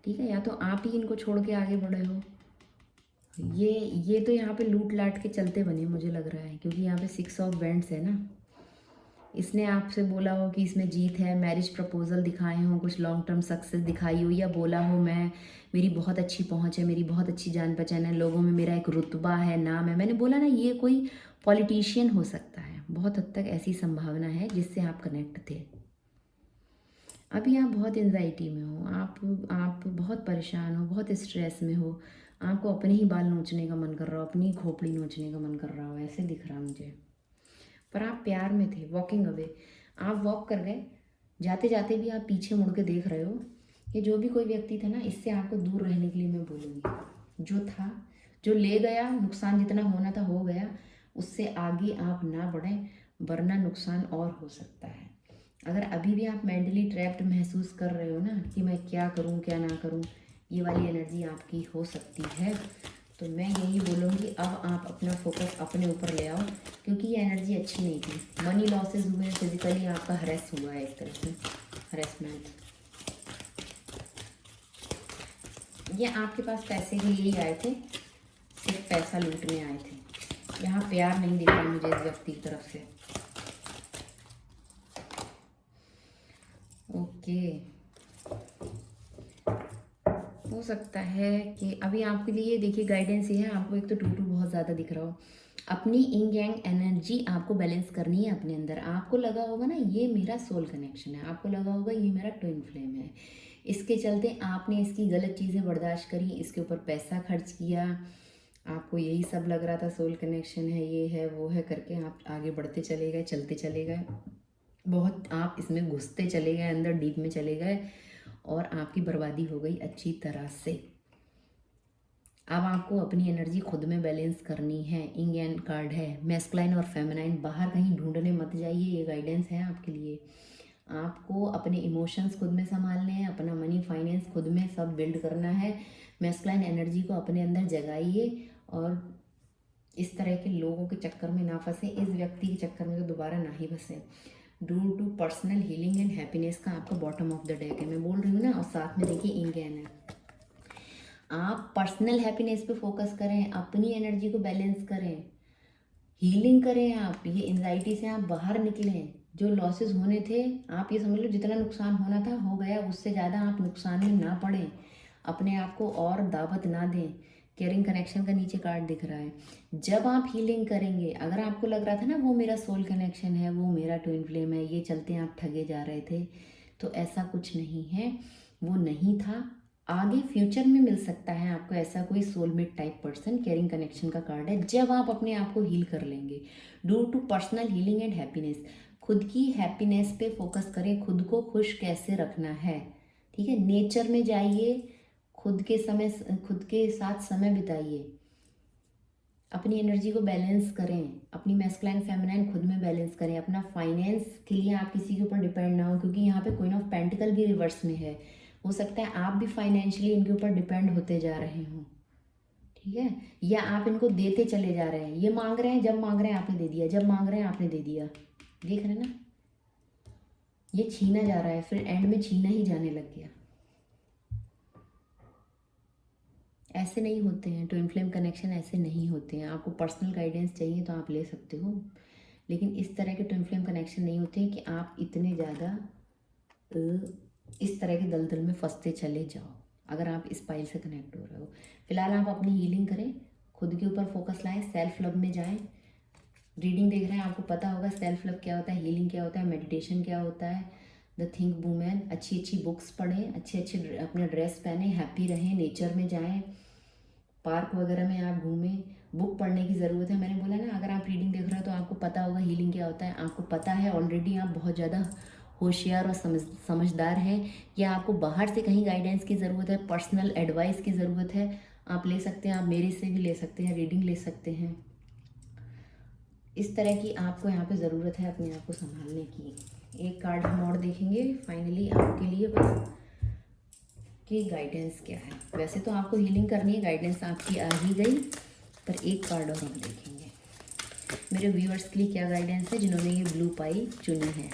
ठीक है, या तो आप ही इनको छोड़ के आगे बढ़े हो। ये तो यहाँ पे लूट लाट के चलते बने मुझे लग रहा है, क्योंकि यहाँ पे 6 ऑफ बैंड्स है ना। इसने आपसे बोला हो कि इसमें जीत है, मैरिज प्रपोजल दिखाए हो, कुछ लॉन्ग टर्म सक्सेस दिखाई हो, या बोला हो मेरी बहुत अच्छी पहुंच है, मेरी बहुत अच्छी जान पहचान है, लोगों में मेरा एक रुतबा है, नाम है। मैंने बोला ना, ये कोई पॉलिटिशियन हो सकता है, बहुत हद तक ऐसी संभावना है जिससे आप कनेक्ट थे। अभी आप बहुत एंजाइटी में हो, आप बहुत परेशान हो, बहुत स्ट्रेस में हो, आपको अपने ही बाल नोचने का मन कर रहा हो, अपनी खोपड़ी नोचने का मन कर रहा हो, ऐसे दिख रहा मुझे। पर आप प्यार में थे, वॉकिंग अवे, आप वॉक कर गए, जाते जाते भी आप पीछे मुड़ के देख रहे हो। ये जो भी कोई व्यक्ति था ना, इससे आपको दूर रहने के लिए मैं बोलूँगी। जो था, जो ले गया, नुकसान जितना होना था हो गया, उससे आगे आप ना बढ़ें, वरना नुकसान और हो सकता है। अगर अभी भी आप मेंटली ट्रैप्ड महसूस कर रहे हो ना कि मैं क्या करूं क्या ना करूं, ये वाली एनर्जी आपकी हो सकती है, तो मैं यही बोलूँगी अब आप अपना फोकस अपने ऊपर ले आओ, क्योंकि ये एनर्जी अच्छी नहीं थी। मनी लॉसेस हुए, फिजिकली आपका हरेस हुआ है, एक तरह से हरेसमेंट। ये आपके पास पैसे के लिए ही आए थे, सिर्फ पैसा लूटने आए थे। यहाँ प्यार नहीं दिख रहा मुझे इस व्यक्ति की तरफ से। ओके, हो सकता है कि अभी आपके लिए देखिए गाइडेंस ये है, आपको एक तो टू बहुत ज़्यादा दिख रहा हो। अपनी इंग यांग एनर्जी आपको बैलेंस करनी है अपने अंदर। आपको लगा होगा ना ये मेरा सोल कनेक्शन है, आपको लगा होगा ये मेरा ट्विन फ्लेम है, इसके चलते आपने इसकी गलत चीज़ें बर्दाश्त करी, इसके ऊपर पैसा खर्च किया, आपको यही सब लग रहा था सोल कनेक्शन है, ये है वो है करके आप आगे बढ़ते चले गए, चलते चले गए, बहुत आप इसमें घुसते चले गए, अंदर डीप में चले गए और आपकी बर्बादी हो गई अच्छी तरह से। अब आपको अपनी एनर्जी खुद में बैलेंस करनी है। इंग एंड कार्ड है, मैस्कुलाइन और फेमिनाइन, बाहर कहीं ढूंढने मत जाइए, ये गाइडेंस है आपके लिए। आपको अपने इमोशंस खुद में संभालने हैं, अपना मनी फाइनेंस खुद में सब बिल्ड करना है। मैस्कुलाइन एनर्जी को अपने अंदर जगाइए और इस तरह के लोगों के चक्कर में ना फंसे, इस व्यक्ति के चक्कर में तो दोबारा ना ही फंसे। Due to personal healing and happiness का आपका बॉटम ऑफ द डेक है, मैं बोल रही हूँ ना, और साथ में देखिए इंग है। आप पर्सनल हैप्पीनेस पे फोकस करें, अपनी एनर्जी को बैलेंस करें, हीलिंग करें, आप ये एंजाइटी से आप बाहर निकलें, जो लॉसेस होने थे, आप ये समझ लो जितना नुकसान होना था हो गया, उससे ज़्यादा आप नुकसान में ना पड़ें, अपने आप को और दावत ना दें। केयरिंग कनेक्शन का नीचे कार्ड दिख रहा है। जब आप हीलिंग करेंगे, अगर आपको लग रहा था ना वो मेरा सोल कनेक्शन है, वो मेरा ट्विन फ्लेम है, ये चलते आप ठगे जा रहे थे, तो ऐसा कुछ नहीं है, वो नहीं था। आगे फ्यूचर में मिल सकता है आपको ऐसा कोई soulmate type person. Caring connection का कार्ड है। जब आप अपने आप को हील कर लेंगे, due to personal healing and happiness, खुद की हैप्पीनेस पे फोकस करें, खुद को खुश कैसे रखना है, ठीक है। नेचर में जाइए, खुद के साथ समय बिताइए, अपनी एनर्जी को बैलेंस करें, अपनी मैस्कुलाइन फेमिनाइन खुद में बैलेंस करें। अपना फाइनेंस के लिए आप किसी के ऊपर डिपेंड ना हो, क्योंकि यहाँ पे क्वीन ऑफ पेंटिकल भी रिवर्स में है। हो सकता है आप भी फाइनेंशियली इनके ऊपर डिपेंड होते जा रहे हो, ठीक है, या आप इनको देते चले जा रहे हैं। ये मांग रहे हैं, जब मांग रहे हैं आपने दे दिया, जब मांग रहे हैं आपने दे दिया, देख रहे हैं ना, ये छीना जा रहा है, फिर एंड में छीना ही जाने लग गया। ऐसे नहीं होते हैं ट्विन फ्लेम कनेक्शन, ऐसे नहीं होते हैं। आपको पर्सनल गाइडेंस चाहिए तो आप ले सकते हो, लेकिन इस तरह के ट्विन फ्लेम कनेक्शन नहीं होते हैं कि आप इतने ज़्यादा इस तरह के दलदल में फंसते चले जाओ। अगर आप इस पाइल से कनेक्ट हो रहे हो, फिलहाल आप अपनी हीलिंग करें, खुद के ऊपर फोकस लाएं, सेल्फ लव में जाएं। रीडिंग देख रहे हैं, आपको पता होगा सेल्फ लव क्या होता है, हीलिंग क्या होता है, मेडिटेशन क्या होता है। द थिंक वूमेन, अच्छी अच्छी बुक्स पढ़ें, अच्छे अच्छे अपने ड्रेस पहने, हैप्पी रहें, नेचर में जाएं, पार्क वगैरह में आप घूमें। बुक पढ़ने की ज़रूरत है। मैंने बोला ना, अगर आप रीडिंग देख रहे हो तो आपको पता होगा हीलिंग क्या होता है, आपको पता है ऑलरेडी, आप बहुत ज़्यादा होशियार और समझदार हैं। या आपको बाहर से कहीं गाइडेंस की ज़रूरत है, पर्सनल एडवाइस की ज़रूरत है, आप ले सकते हैं, आप मेरे से भी ले सकते हैं, रीडिंग ले सकते हैं। इस तरह की आपको यहाँ पे ज़रूरत है अपने आप को संभालने की। एक कार्ड हम और देखेंगे फाइनली आपके लिए बस कि गाइडेंस क्या है। वैसे तो आपको हीलिंग करनी है, गाइडेंस आपकी आ ही गई, पर एक कार्ड और हम देखेंगे मेरे व्यूअर्स के लिए क्या गाइडेंस है जिन्होंने ये ब्लू पाई चुनी है।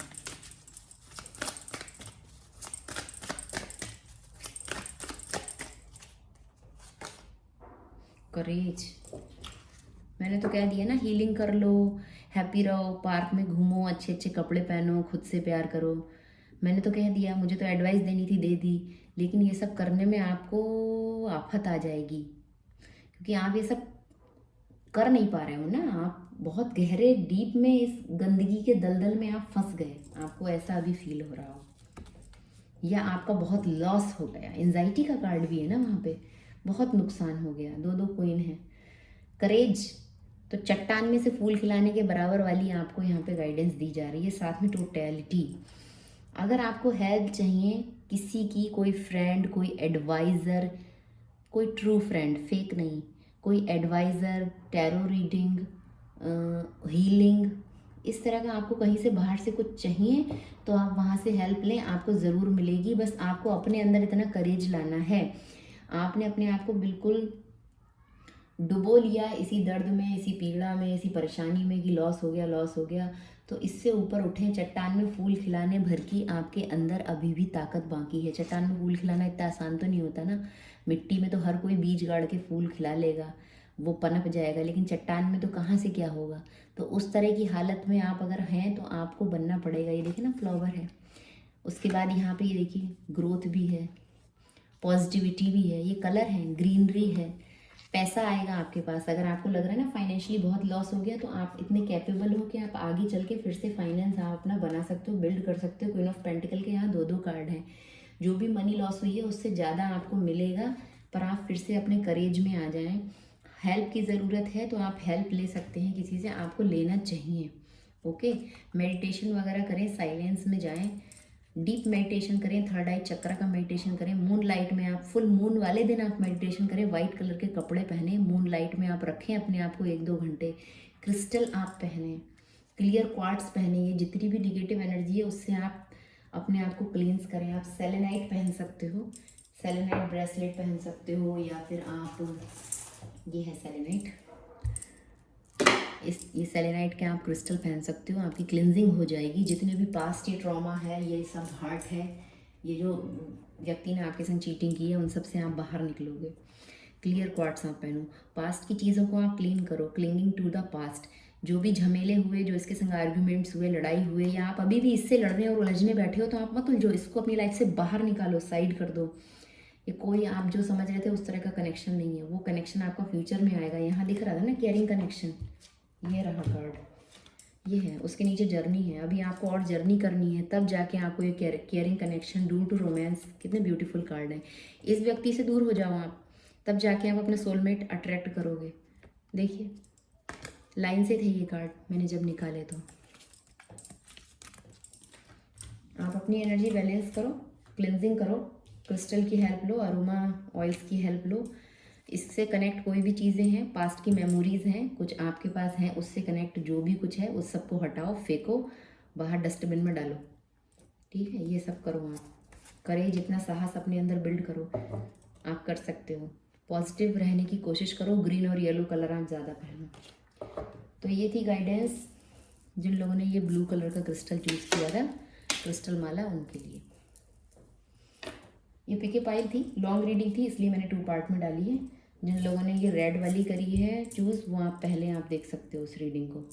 करेज, मैंने तो कह दिया ना, हीलिंग कर लो, हैप्पी रहो, पार्क में घूमो, अच्छे अच्छे कपड़े पहनो, खुद से प्यार करो। मैंने तो कह दिया, मुझे तो एडवाइस देनी थी, दे दी, लेकिन ये सब करने में आपको आफत आ जाएगी, क्योंकि आप ये सब कर नहीं पा रहे हो ना, आप बहुत गहरे डीप में इस गंदगी के दलदल में आप फंस गए, आपको ऐसा अभी फील हो रहा हो, या आपका बहुत लॉस हो गया। एंजाइटी का कार्ड भी है ना वहाँ पे, बहुत नुकसान हो गया। दो दो क्वीन है। करेज, तो चट्टान में से फूल खिलाने के बराबर वाली आपको यहाँ पे गाइडेंस दी जा रही है, साथ में टोटलिटी। अगर आपको हेल्प चाहिए किसी की, कोई फ्रेंड, कोई एडवाइज़र, कोई ट्रू फ्रेंड, फेक नहीं, कोई एडवाइज़र, टैरो रीडिंग, हीलिंग, इस तरह का आपको कहीं से बाहर से कुछ चाहिए तो आप वहाँ से हेल्प लें, आपको ज़रूर मिलेगी। बस आपको अपने अंदर इतना करेज लाना है। आपने अपने आप को बिल्कुल डुबो लिया इसी दर्द में, इसी पीड़ा में, इसी परेशानी में कि लॉस हो गया, लॉस हो गया, तो इससे ऊपर उठें। चट्टान में फूल खिलाने भर की आपके अंदर अभी भी ताकत बाकी है। चट्टान में फूल खिलाना इतना आसान तो नहीं होता ना, मिट्टी में तो हर कोई बीज गाड़ के फूल खिला लेगा, वो पनप जाएगा, लेकिन चट्टान में तो कहाँ से क्या होगा। तो उस तरह की हालत में आप अगर हैं तो आपको बनना पड़ेगा। ये देखिए ना, फ्लावर है, उसके बाद यहाँ पे ये देखिए ग्रोथ भी है, पॉजिटिविटी भी है, ये कलर है, ग्रीनरी है, पैसा आएगा आपके पास। अगर आपको लग रहा है ना फाइनेंशियली बहुत लॉस हो गया, तो आप इतने कैपेबल हो कि आप आगे चल के फिर से फाइनेंस आप अपना बना सकते हो, बिल्ड कर सकते हो। क्वीन ऑफ पेंटिकल के यहाँ दो दो कार्ड हैं। जो भी मनी लॉस हुई है उससे ज़्यादा आपको मिलेगा, पर आप फिर से अपने करेज में आ जाएं। हेल्प की ज़रूरत है तो आप हेल्प ले सकते हैं किसी से, आपको लेना चाहिए। ओके, मेडिटेशन वगैरह करें, साइलेंस में जाएं, डीप मेडिटेशन करें, थर्ड आई चक्र का मेडिटेशन करें। मून लाइट में आप, फुल मून वाले दिन आप मेडिटेशन करें, वाइट कलर के कपड़े पहने, मून लाइट में आप रखें अपने आप को 1-2 घंटे। क्रिस्टल आप पहने, क्लियर क्वार्ट्स पहने, ये जितनी भी निगेटिव एनर्जी है उससे आप अपने आप को क्लींस करें। आप सेलेनाइट पहन सकते हो, सेलेनाइट ब्रेसलेट पहन सकते हो, या फिर आप, ये है सेलेनाइट, ये सेलेनाइट के आप क्रिस्टल पहन सकते हो, आपकी क्लिनजिंग हो जाएगी। जितने भी पास्ट ये ट्रॉमा है, ये सब हर्ट है, ये जो व्यक्ति ने आपके संग चीटिंग की है, उन सब से आप बाहर निकलोगे। क्लियर क्वार्ट्स आप पहनो, पास्ट की चीज़ों को आप क्लीन करो, क्लिंगिंग टू द पास्ट। जो भी झमेले हुए, जो इसके संग आर्ग्यूमेंट्स हुए, लड़ाई हुए, या आप अभी भी इससे लड़ने और उलझने बैठे हो, तो आप मत उलझो, इसको अपनी लाइफ से बाहर निकालो, साइड कर दो। ये कोई आप जो समझ रहे थे उस तरह का कनेक्शन नहीं है, वो कनेक्शन आपका फ्यूचर में आएगा। यहाँ दिख रहा था ना केयरिंग कनेक्शन, ये रहा कार्ड, ये है, उसके नीचे जर्नी है। अभी आपको और जर्नी करनी है, तब जाके आपको ये caring connection due to romance, कितने ब्यूटीफुल कार्ड हैं। इस व्यक्ति से दूर हो जाओ आप, तब जाके आप अपना सोलमेट अट्रैक्ट करोगे। देखिए लाइन से थे ये कार्ड मैंने जब निकाले, तो आप अपनी एनर्जी बैलेंस करो, क्लिनजिंग करो, क्रिस्टल की हेल्प लो, अरोमा ऑयल्स की हेल्प लो। इससे कनेक्ट कोई भी चीज़ें हैं, पास्ट की मेमोरीज हैं, कुछ आपके पास हैं, उससे कनेक्ट जो भी कुछ है उस सबको हटाओ, फेंको बाहर, डस्टबिन में डालो। ठीक है, ये सब करो आप, करें जितना साहस अपने अंदर बिल्ड करो, आप कर सकते हो। पॉजिटिव रहने की कोशिश करो, ग्रीन और येलो कलर आप ज़्यादा पहनो। तो ये थी गाइडेंस जिन लोगों ने ये ब्लू कलर का क्रिस्टल चूज़ किया था, क्रिस्टल माला, उनके लिए। ये पीके पाइल थी, लॉन्ग रीडिंग थी, इसलिए मैंने 2 पार्ट में डाली है। जिन लोगों ने ये रेड वाली करी है चूज़, वो आप पहले आप देख सकते हो उस रीडिंग को।